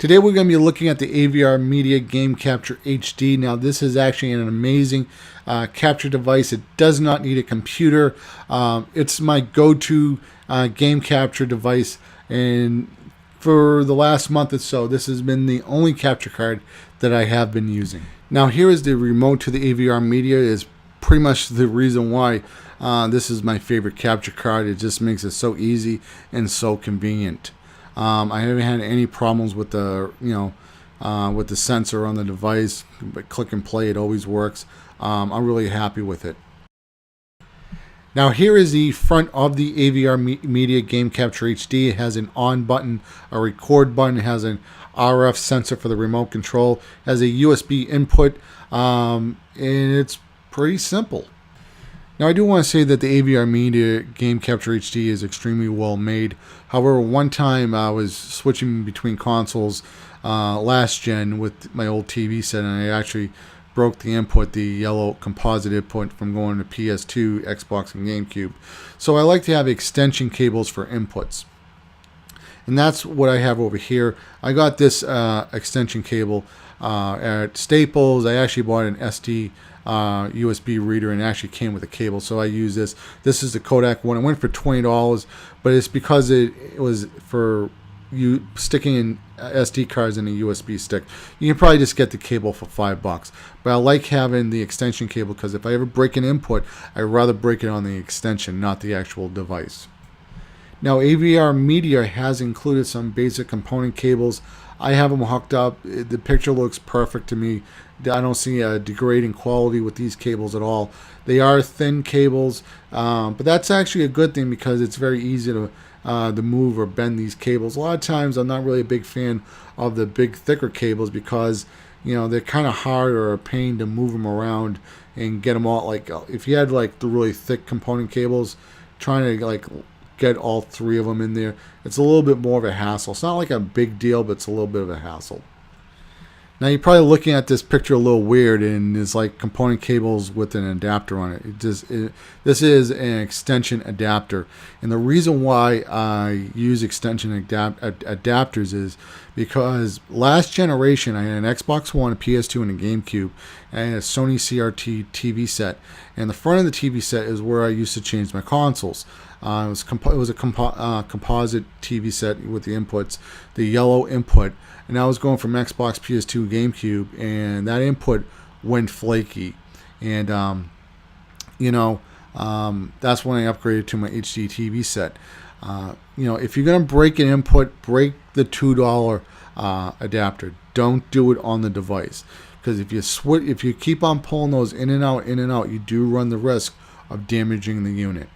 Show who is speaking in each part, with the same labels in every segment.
Speaker 1: Today we're going to be looking at the AVerMedia Game Capture HD. Now this is actually an amazing capture device. It does not need a computer. It's my go-to game capture device, and for the last month or so this has been the only capture card that I have been using. Now here is the remote to the AVerMedia. Is pretty much the reason why this is my favorite capture card. It just makes it so easy and so convenient. I haven't had any problems with the with the sensor on the device. But click and play, it always works. I'm really happy with it. Now here is the front of the AVerMedia Game Capture HD. It has an on button, a record button, it has an RF sensor for the remote control, it has a USB input, and it's pretty simple. Now I do want to say that the AVerMedia Game Capture HD is extremely well made. However, one time I was switching between consoles last gen with my old TV set, and I actually broke the input, the yellow composite input, from going to PS2, Xbox, and GameCube. So I like to have extension cables for inputs. And that's what I have over here. I got this extension cable at Staples. I actually bought an SD USB reader, and it actually came with a cable, so I use this. This is the Kodak one. It went for $20, but it's because it was for you sticking in SD cards in a USB stick. You can probably just get the cable for $5, but I like having the extension cable because if I ever break an input, I'd rather break it on the extension, not the actual device. Now AVerMedia has included some basic component cables. I have them hooked up. The picture looks perfect to me. I don't see a degrading quality with these cables at all. They are thin cables, but that's actually a good thing because it's very easy to move or bend these cables. A lot of times I'm not really a big fan of the big thicker cables because they're kind of hard or a pain to move them around and get them all. Like if you had like the really thick component cables, trying to like get all three of them in there, it's a little bit more of a hassle. It's not like a big deal, but it's a little bit of a hassle. Now you're probably looking at this picture a little weird, and it's like component cables with an adapter on it. This is an extension adapter, and the reason why I use extension adapters is because last generation I had an Xbox One, a PS2, and a GameCube, and I had a Sony CRT TV set, and the front of the TV set is where I used to change my consoles. It was a composite TV set with the inputs, the yellow input, and I was going from Xbox, PS2, GameCube, and that input went flaky, and that's when I upgraded to my HD TV set. If you're gonna break an input, break the $2 adapter. Don't do it on the device, because if you keep on pulling those in and out, you do run the risk of damaging the unit.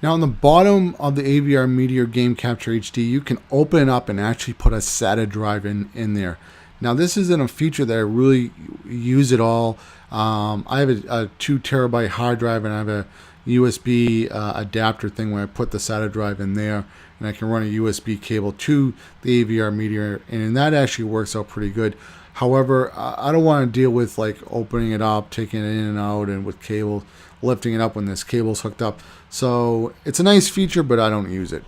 Speaker 1: Now on the bottom of the AVerMedia Game Capture HD, you can open it up and actually put a SATA drive in there. Now this isn't a feature that I really use at all. I have a 2 terabyte hard drive, and I have a USB adapter thing where I put the SATA drive in there, and I can run a USB cable to the AVerMedia, and that actually works out pretty good. However, I don't want to deal with like opening it up, taking it in and out, and with cable, lifting it up when this cable's hooked up. So it's a nice feature, but I don't use it.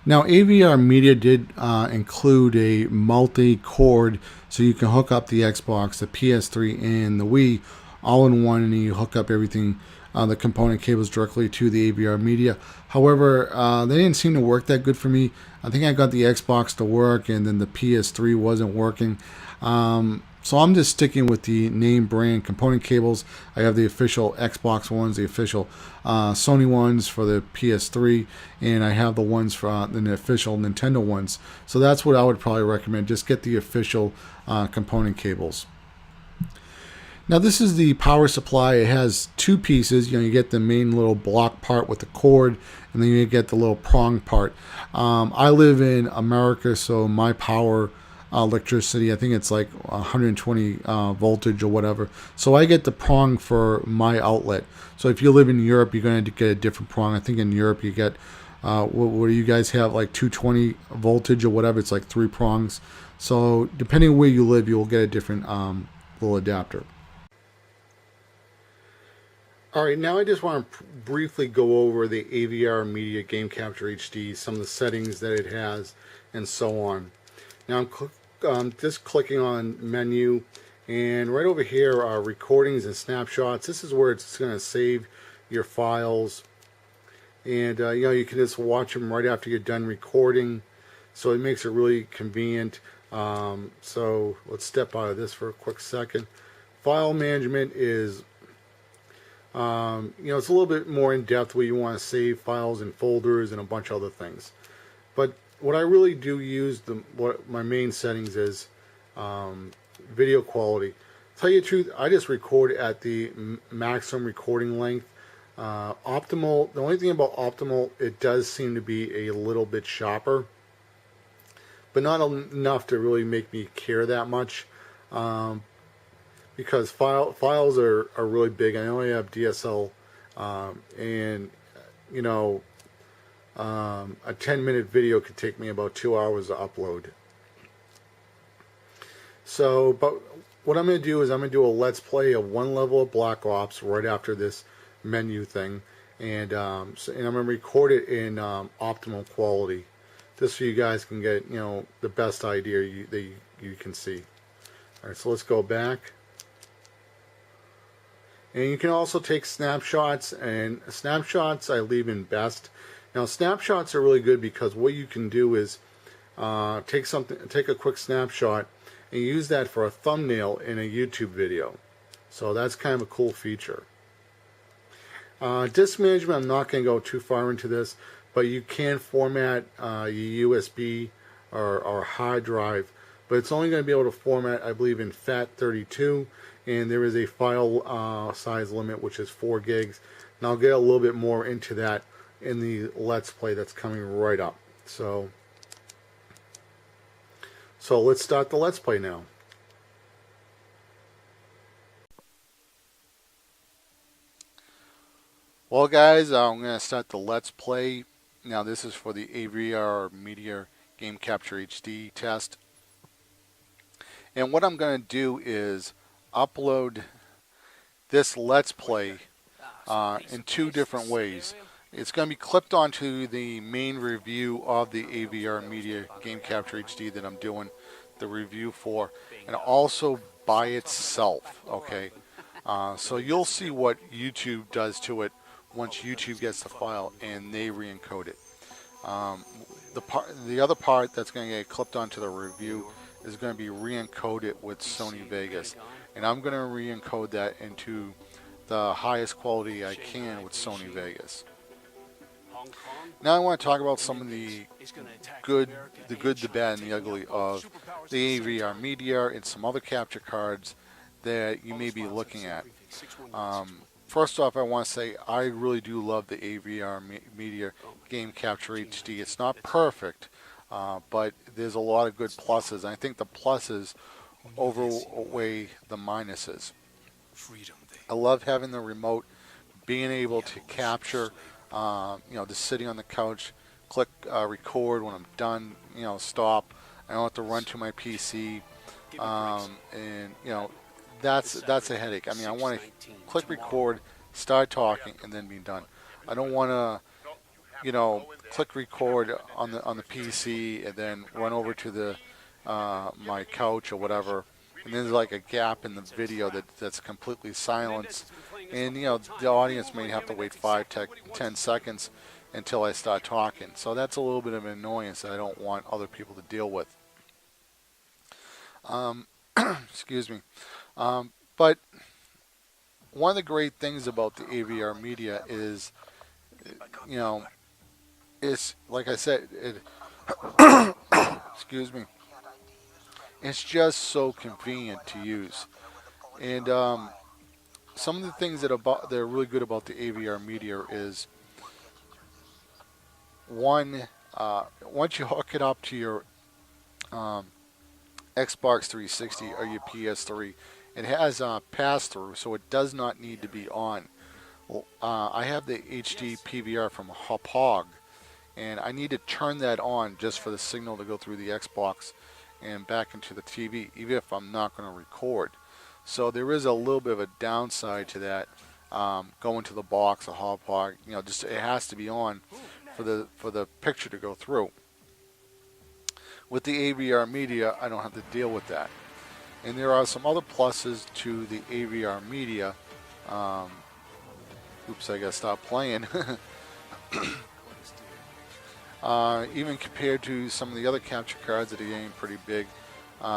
Speaker 1: Now AVerMedia did include a multi-cord, so you can hook up the Xbox, the PS3, and the Wii all in one, and you hook up everything, the component cables, directly to the AVerMedia. However, they didn't seem to work that good for me. I think I got the Xbox to work, and then the PS3 wasn't working. So I'm just sticking with the name brand component cables. I have the official Xbox ones, the official Sony ones for the PS3, and I have the ones for the official Nintendo ones. So that's what I would probably recommend. Just get the official component cables. Now this is the power supply. It has two pieces. You get the main little block part with the cord, and then you get the little prong part. I live in America, so my power electricity, I think it's like 120 voltage or whatever. So I get the prong for my outlet. So if you live in Europe, you're going to get a different prong. I think in Europe you get, what do you guys have, like 220 voltage or whatever? It's like 3 prongs. So depending on where you live, you'll get a different little adapter. Alright, now I just want to briefly go over the AVerMedia Game Capture HD, some of the settings that it has, and so on. Now I'm just clicking on menu, and right over here are recordings and snapshots. This is where it's going to save your files, and you know, you can just watch them right after you're done recording, so it makes it really convenient. So let's step out of this for a quick second. File management is you know, it's a little bit more in depth where you want to save files and folders and a bunch of other things. But what I really do use, what my main settings is video quality. Tell you the truth, I just record at the maximum recording length. Optimal, the only thing about optimal, it does seem to be a little bit sharper, but not enough to really make me care that much. Because files are really big. I only have DSL, and you know, a 10-minute video could take me about 2 hours to upload. So, but what I'm going to do is I'm going to do a let's play of one level of Black Ops right after this menu thing, and I'm going to record it in optimal quality, just so you guys can get, you know, the best idea that you can see. All right, so let's go back. And you can also take snapshots, and snapshots I leave in best. Now snapshots are really good because what you can do is take a quick snapshot and use that for a thumbnail in a YouTube video. So that's kind of a cool feature. Disk management, I'm not going to go too far into this, but you can format your USB or hard drive, but it's only going to be able to format, I believe, in FAT32, and there is a file size limit, which is 4 gigs. And I'll get a little bit more into that in the Let's Play that's coming right up. So let's start the Let's Play now. Well guys, I'm going to start the Let's Play. Now this is for the AVerMedia Game Capture HD test. And what I'm going to do is upload this Let's Play in 2 different ways. It's going to be clipped onto the main review of the AVerMedia Game Capture HD that I'm doing the review for, and also by itself. Okay, so you'll see what YouTube does to it once YouTube gets the file and they re-encode it. The other part that's going to get clipped onto the review is going to be re-encoded with Sony Vegas, and I'm going to re-encode that into the highest quality I can with Sony Vegas. Now I want to talk about some of the good, the bad, and the ugly of the AVerMedia and some other capture cards that you may be looking at. First off, I want to say I really do love the AVerMedia Game Capture HD. It's not perfect, but there's a lot of good pluses. I think the pluses outweigh the minuses. I love having the remote, being able to capture, you know, just sitting on the couch, click record when I'm done, you know, stop. I don't have to run to my PC, and you know, that's a headache. I mean, I want to click record, start talking, and then be done. I don't want to, you know, click record on the PC and then run over to the my couch or whatever, and then there's like a gap in the video that's completely silenced, and you know, the audience may have to wait 5-10 seconds until I start talking. So that's a little bit of an annoyance that I don't want other people to deal with. Excuse me. But one of the great things about the AVerMedia is, you know, it's like I said, excuse me, it's just so convenient to use. And some of the things that are really good about the AVerMedia is, one, once you hook it up to your Xbox 360 or your PS3, it has pass-through, so it does not need to be on. I have the HD-PVR from Hauppauge, and I need to turn that on just for the signal to go through the Xbox and back into the TV, even if I'm not going to record. So there is a little bit of a downside to that, going to the box, a Hauppauge, you know, just it has to be on for the picture to go through. With the AVerMedia, I don't have to deal with that. And there are some other pluses to the AVerMedia. Oops, I gotta stop playing. Even compared to some of the other capture cards that are getting pretty big,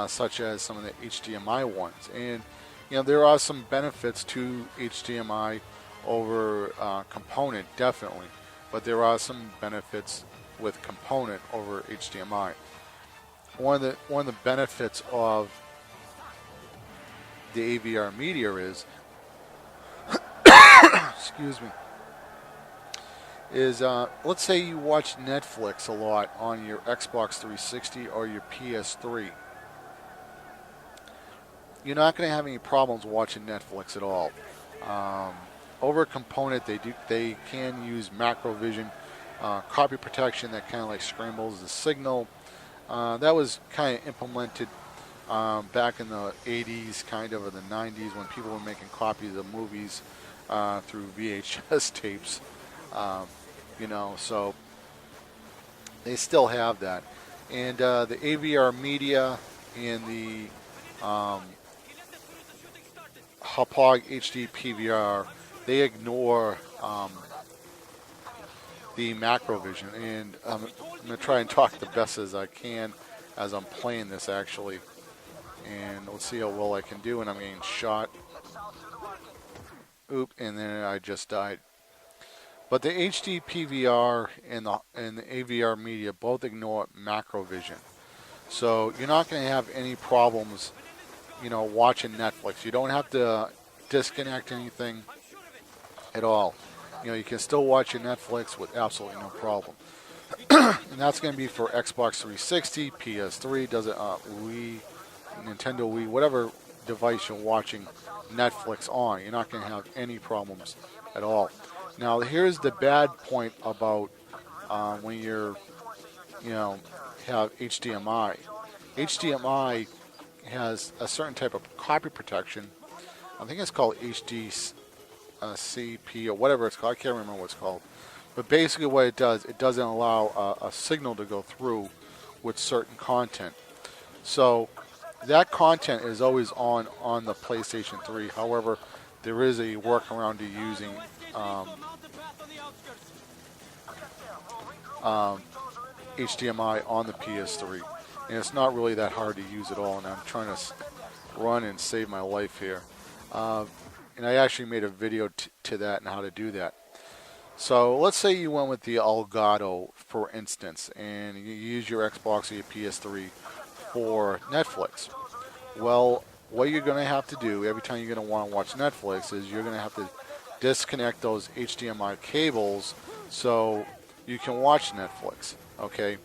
Speaker 1: such as some of the HDMI ones. And there are some benefits to HDMI over component, definitely, but there are some benefits with component over HDMI. One of the benefits of the AVerMedia is, excuse me, is let's say you watch Netflix a lot on your Xbox 360 or your PS3. You're not going to have any problems watching Netflix at all. Over a component, they can use macro vision, copy protection that kind of like scrambles the signal. That was kind of implemented back in the 80s, kind of, or the 90s, when people were making copies of movies through VHS tapes. So they still have that. And the AVerMedia and the Hauppauge HD-PVR, they ignore the macro vision. And I'm going to try and talk the best as I can as I'm playing this, actually. And let's see how well I can do. And I'm getting shot. Oop, and then I just died. But the HD-PVR and the AVerMedia both ignore macro vision. So you're not going to have any problems, watching Netflix. You don't have to disconnect anything at all. You can still watch your Netflix with absolutely no problem. And that's going to be for Xbox 360, PS3, Wii, Nintendo Wii, whatever device you're watching Netflix on. You're not going to have any problems at all. Now, here's the bad point about when you're, have HDMI. HDMI has a certain type of copy protection. I think it's called HDCP or whatever it's called. I can't remember what it's called. But basically what it does, it doesn't allow a signal to go through with certain content. So that content is always on the PlayStation 3. However, there is a workaround to using HDMI on the PS3. And it's not really that hard to use at all. And I'm trying to run and save my life here. And I actually made a video to that and how to do that. So let's say you went with the Elgato, for instance, and you use your Xbox or your PS3 for Netflix. Well, what you're going to have to do every time you're going to want to watch Netflix is you're going to have to disconnect those HDMI cables so you can watch Netflix, okay?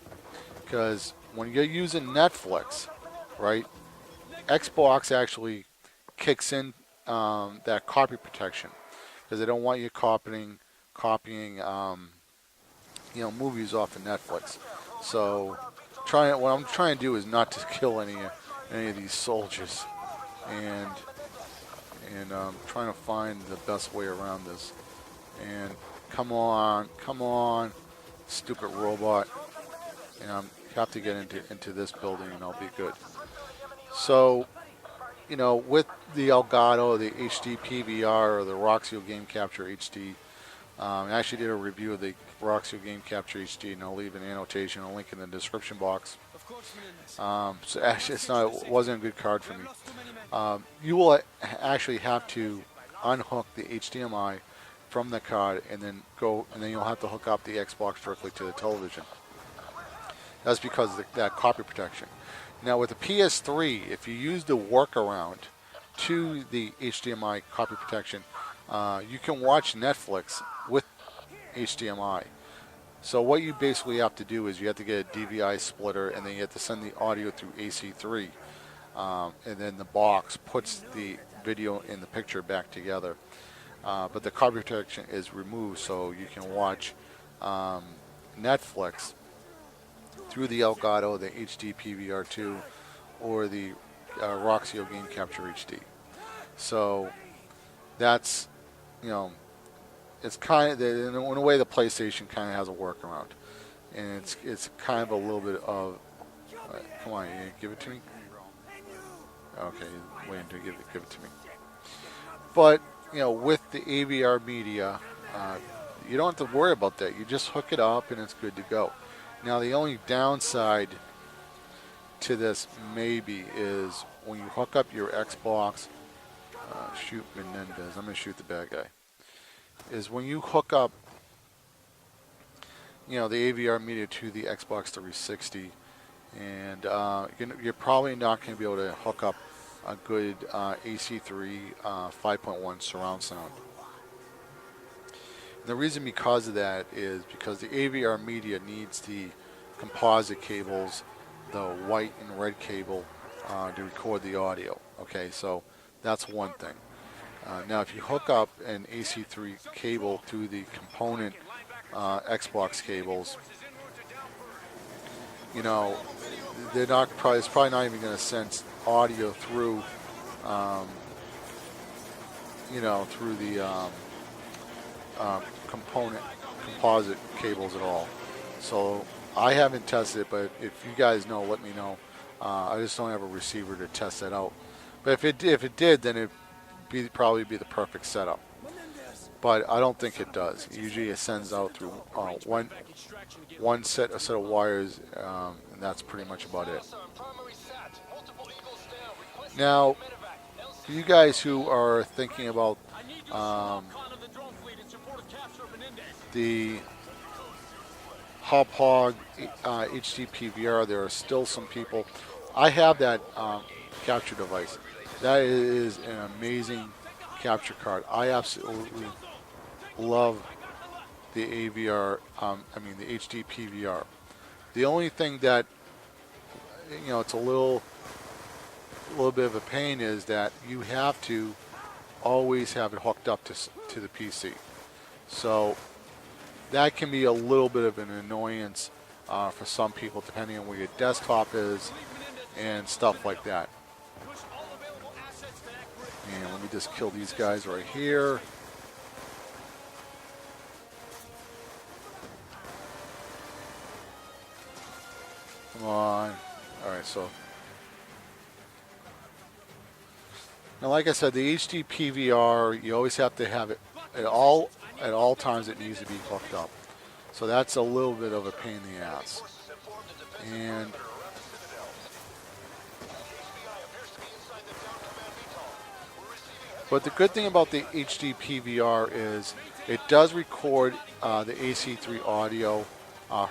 Speaker 1: Because when you're using Netflix, right, Xbox actually kicks in that copy protection because they don't want you copying movies off of Netflix. So what I'm trying to do is not to kill any of these soldiers, and trying to find the best way around this. And come on, stupid robot. And I have to get into this building and I'll be good. So, with the Elgato, the HD-PVR, or the Roxio Game Capture HD, I actually did a review of the Roxio Game Capture HD, and I'll leave an annotation, a link in the description box. So actually, it wasn't a good card for me. You will actually have to unhook the HDMI from the card, and then you'll have to hook up the Xbox directly to the television. That's because of that copy protection. Now with the PS3, if you use the workaround to the HDMI copy protection, you can watch Netflix with HDMI. So what you basically have to do is you have to get a DVI splitter, and then you have to send the audio through AC3, and then the box puts the video and the picture back together. But the copy protection is removed, so you can watch Netflix through the Elgato, the HD-PVR2, or the Roxio Game Capture HD. So that's, it's kind of, in a way, the PlayStation kind of has a workaround, and it's kind of a little bit of Come on, you give it to me. Okay, waiting to give it to me. But with the AVerMedia, you don't have to worry about that. You just hook it up and it's good to go. Now, the only downside to this maybe is when you hook up your Xbox. Shoot Menendez. I'm going to shoot the bad guy. Is when you hook up, the AVerMedia to the Xbox 360, and you're probably not going to be able to hook up a good AC3 5.1 surround sound. And the reason because of that is because the AVerMedia needs the composite cables, the white and red cable, to record the audio. Okay, so that's one thing. Now, if you hook up an AC3 cable to the component Xbox cables, they're not probably. It's probably not even going to sense audio through, through the composite cables at all. So I haven't tested it, but if you guys know, let me know. I just don't have a receiver to test that out. But if it did, then it'd probably be the perfect setup. But I don't think it does. Usually it sends out through one set of wires, and that's pretty much about it. Now, for you guys who are thinking about the Hauppauge HD-PVR, there are still some people. I have that capture device. That is an amazing capture card. I absolutely love the the HD-PVR. The only thing that it's a little bit of a pain is that you have to always have it hooked up to the PC. So that can be a little bit of an annoyance for some people, depending on where your desktop is and stuff like that. And let me just kill these guys right here. Come on. Alright, so. Now, like I said, the HD-PVR, you always have to have it at all times. It needs to be hooked up. So that's a little bit of a pain in the ass. And but the good thing about the HD-PVR is it does record the AC3 audio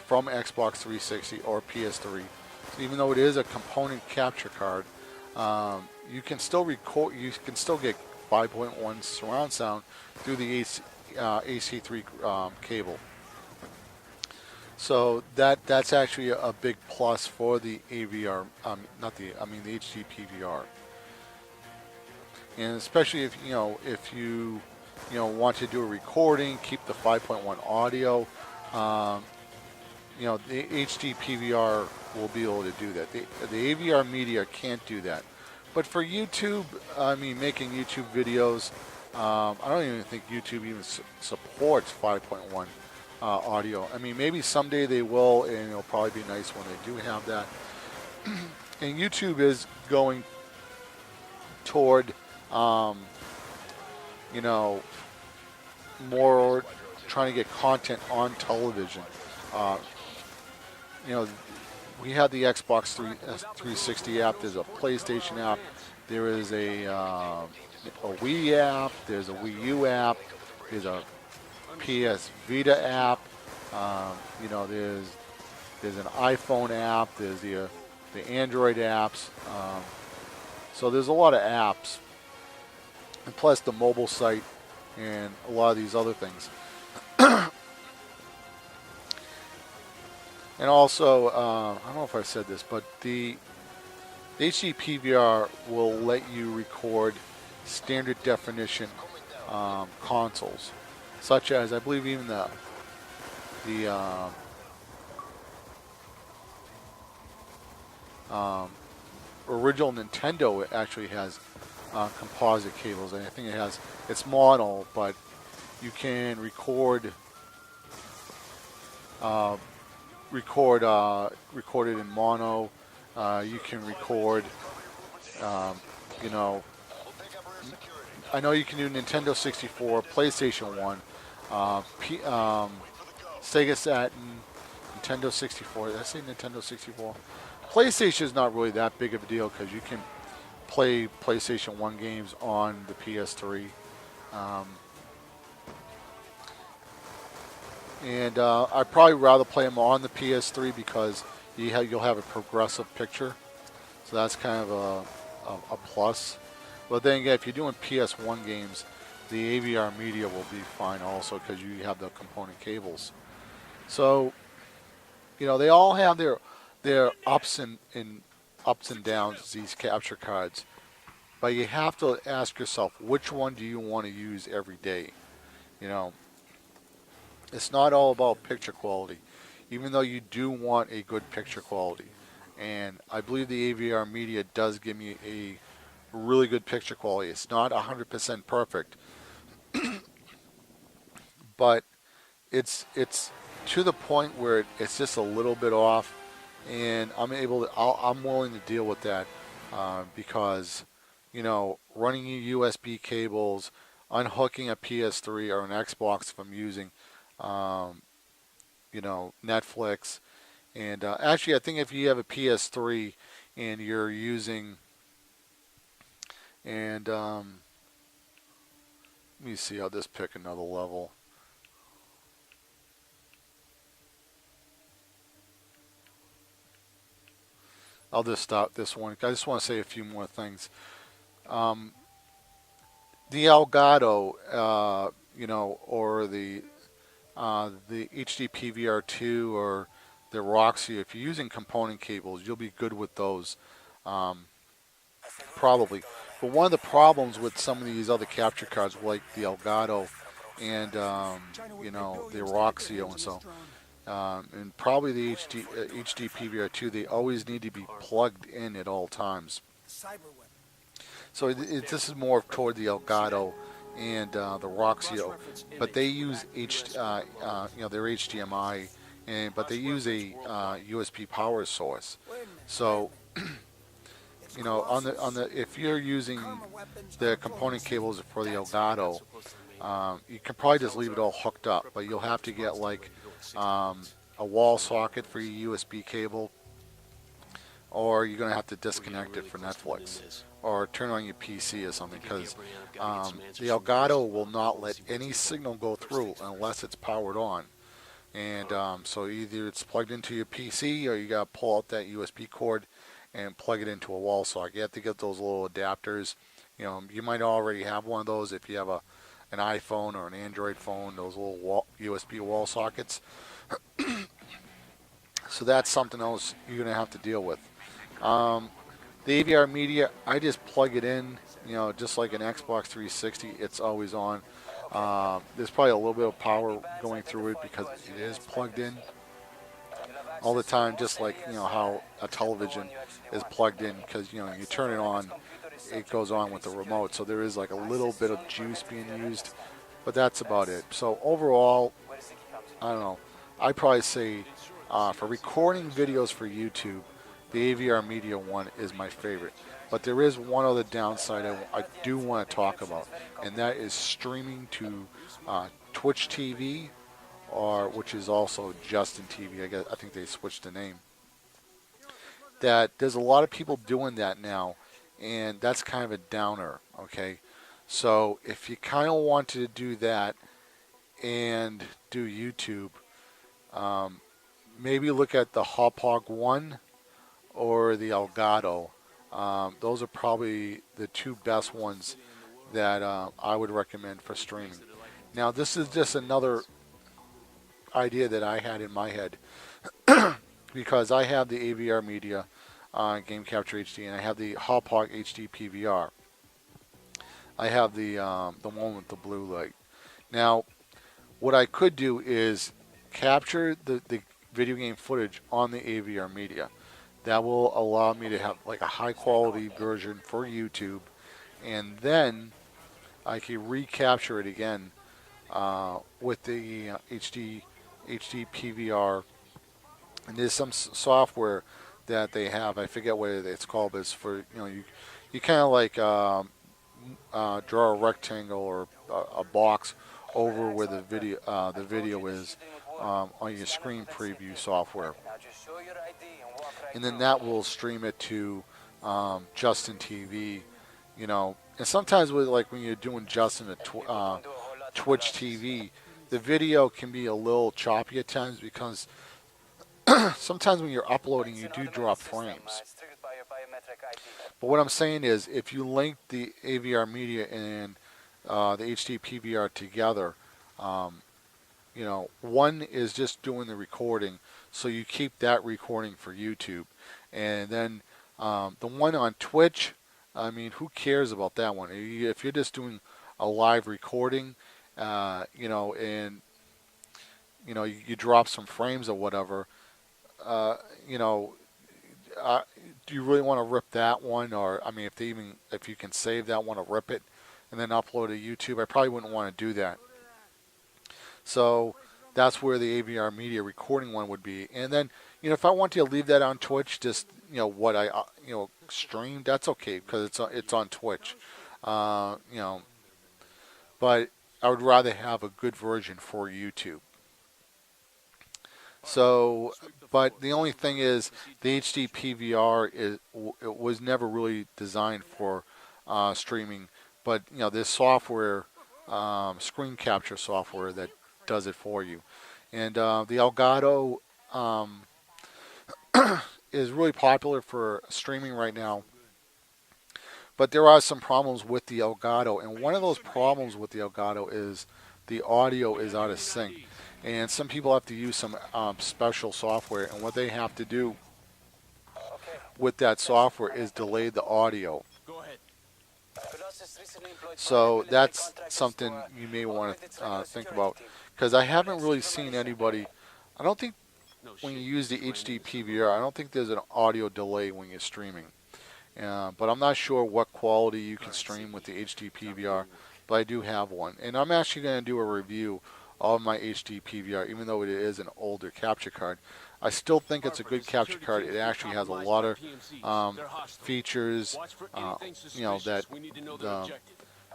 Speaker 1: from Xbox 360 or PS3. So even though it is a component capture card, you can still record. You can still get 5.1 surround sound through the AC3 cable. So that's actually a big plus for the AVR. The HD-PVR. And especially if you want to do a recording, keep the 5.1 audio, the HD-PVR will be able to do that. The AVerMedia can't do that. But for YouTube, making YouTube videos, I don't even think YouTube even supports 5.1 audio. Maybe someday they will, and it'll probably be nice when they do have that. And YouTube is going toward more trying to get content on television. We have the Xbox 360 app. There's a PlayStation app. There is a Wii app. There's a Wii U app. There's a PS Vita app. There's an iPhone app. There's the Android apps. So there's a lot of apps, and plus the mobile site and a lot of these other things. And also, I don't know if I said this, but the HD-PVR will let you record standard definition consoles, such as, I believe, even the original Nintendo actually has composite cables, and I think it's mono, but you can record it in mono, You can record, um, you know, I know you can do Nintendo 64, PlayStation 1, Sega Saturn, Nintendo 64. Did I say Nintendo 64? PlayStation is not really that big of a deal because you can play PlayStation 1 games on the PS3. Um, and I'd probably rather play them on the PS3 because you'll have a progressive picture. So that's kind of a plus. But then again, if you're doing PS1 games, the AVerMedia will be fine also because you have the component cables. So, they all have their ups and downs, these capture cards. But you have to ask yourself, which one do you want to use every day? You know, it's not all about picture quality, even though you do want a good picture quality. And I believe the AVerMedia does give me a really good picture quality. It's not 100% perfect, but it's to the point where it's just a little bit off, and I'm willing to deal with that because running USB cables, unhooking a PS3 or an Xbox if I'm using Netflix, and actually I think if you have a PS3 and you're using and let me see, I'll just pick another level. I'll just stop this one. I just want to say a few more things. The Elgato, or the HD-PVR2 or the Roxy, if you're using component cables, you'll be good with those, probably. But one of the problems with some of these other capture cards, like the Elgato and the Roxio and so, and probably the HD-PVR2, they always need to be plugged in at all times. So this is more toward the Elgato and the Roxio, but they use their HDMI, but they use a USB power source. So if you're using the component cables for the Elgato, you can probably just leave it all hooked up, but you'll have to get like a wall socket for your USB cable, or you're going to have to disconnect it for Netflix or turn on your PC or something, because the Elgato will not let any signal go through unless it's powered on. And so either it's plugged into your PC or you got to pull out that USB cord and plug it into a wall socket. You have to get those little adapters. You might already have one of those if you have an iPhone or an Android phone, those little USB wall sockets. So that's something else you're going to have to deal with. The AVerMedia, I just plug it in, just like an Xbox 360, it's always on. There's probably a little bit of power going through it because it is plugged in all the time, just like how a television is plugged in, because you turn it on, it goes on with the remote. So there is like a little bit of juice being used, but that's about it. So overall, I don't know. I'd probably say for recording videos for YouTube, the AVerMedia one is my favorite. But there is one other downside I do want to talk about, and that is streaming to Twitch TV, which is also Justin TV. I think they switched the name. That there's a lot of people doing that now, and that's kind of a downer. Okay, so if you kind of wanted to do that and do YouTube, maybe look at the Hauppauge 1 or the Elgato. Those are probably the two best ones that I would recommend for streaming. Now, this is just another idea that I had in my head because I have the AVerMedia Game Capture HD, and I have the Hauppauge HD-PVR. I have the one with the blue light. Now, what I could do is capture the video game footage on the AVerMedia. That will allow me to have like a high quality version for YouTube, and then I can recapture it again with the HD PVR. And there's some software that they have. I forget what it's called, but it's for, you kind of like draw a rectangle or a box over where the video is on your screen preview software, and then that will stream it to Justin TV. And sometimes with, like, when you're doing Justin at Twitch TV, the video can be a little choppy at times because sometimes when you're uploading, you do drop frames. But what I'm saying is, if you link the AVerMedia and the HD-PVR together, one is just doing the recording, so you keep that recording for YouTube. And then the one on Twitch, I mean, who cares about that one? If you're just doing a live recording, and you drop some frames or whatever, do you really want to rip that one? Or, I mean, if you can save that one, to rip it and then upload to YouTube, I probably wouldn't want to do that. So that's where the AVerMedia recording one would be. And then, if I want to leave that on Twitch, just what I stream, that's okay, because it's on Twitch. But I would rather have a good version for YouTube. So, but the only thing is, the HD-PVR it was never really designed for streaming. But this software, screen capture software, that does it for you. And the Elgato is really popular for streaming right now. But there are some problems with the Elgato, and one of those problems with the Elgato is the audio is out of sync. And some people have to use some special software, and what they have to do with that software is delay the audio. So that's something you may want to think about, because I haven't really seen anybody. I don't think when you use the HD-PVR, I don't think there's an audio delay when you're streaming. But I'm not sure what quality you can stream with the HD-PVR, but I do have one. And I'm actually going to do a review of my HD-PVR, even though it is an older capture card. I still think it's a good capture card. It actually has a lot of features, that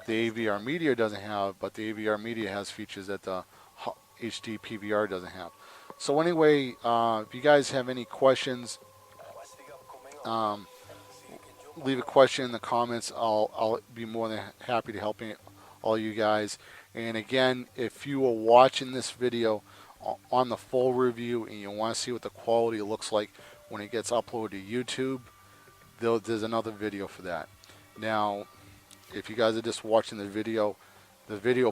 Speaker 1: the AVerMedia doesn't have, but the AVerMedia has features that the HD-PVR doesn't have. So anyway, if you guys have any questions, leave a question in the comments. I'll be more than happy to help all you guys. And again, if you are watching this video on the full review and you want to see what the quality looks like when it gets uploaded to YouTube, there's another video for that. Now, if you guys are just watching the video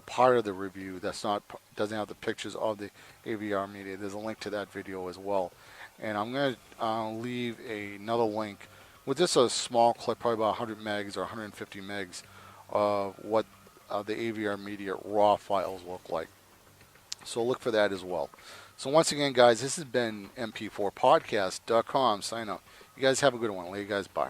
Speaker 1: part of the review doesn't have the pictures of the AVerMedia, there's a link to that video as well. And I'm going to leave another link with just a small clip, probably about 100 megs or 150 megs of what the AVerMedia raw files look like. So look for that as well. So once again, guys, this has been MP4podcast.com. Sign up. You guys have a good one. Later, guys. Bye.